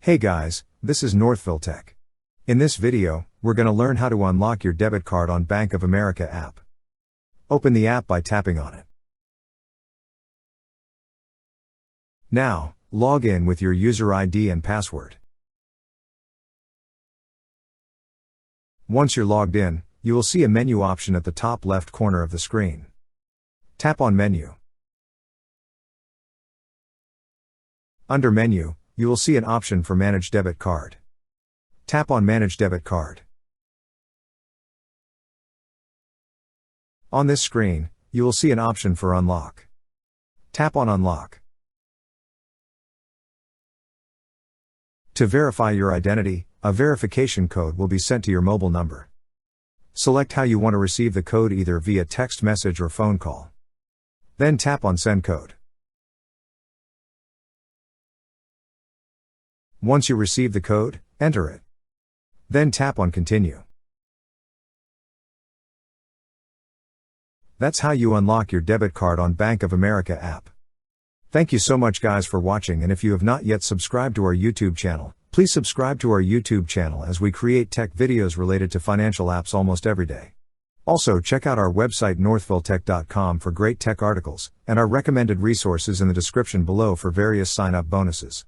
Hey guys, this is Northville Tech. In this video, we're going to learn how to unlock your debit card on Bank of America app. Open the app by tapping on it. Now, log in with your user ID and password. Once you're logged in, you will see a menu option at the top left corner of the screen. Tap on Menu. Under Menu, you will see an option for Manage Debit Card. Tap on Manage Debit Card. On this screen, you will see an option for Unlock. Tap on Unlock. To verify your identity, a verification code will be sent to your mobile number. Select how you want to receive the code, either via text message or phone call. Then tap on Send Code. Once you receive the code, enter it. Then tap on Continue. That's how you unlock your debit card on Bank of America app. Thank you so much guys for watching, and if you have not yet subscribed to our YouTube channel, please subscribe to our YouTube channel as we create tech videos related to financial apps almost every day. Also check out our website northvilletech.com for great tech articles, and our recommended resources in the description below for various sign-up bonuses.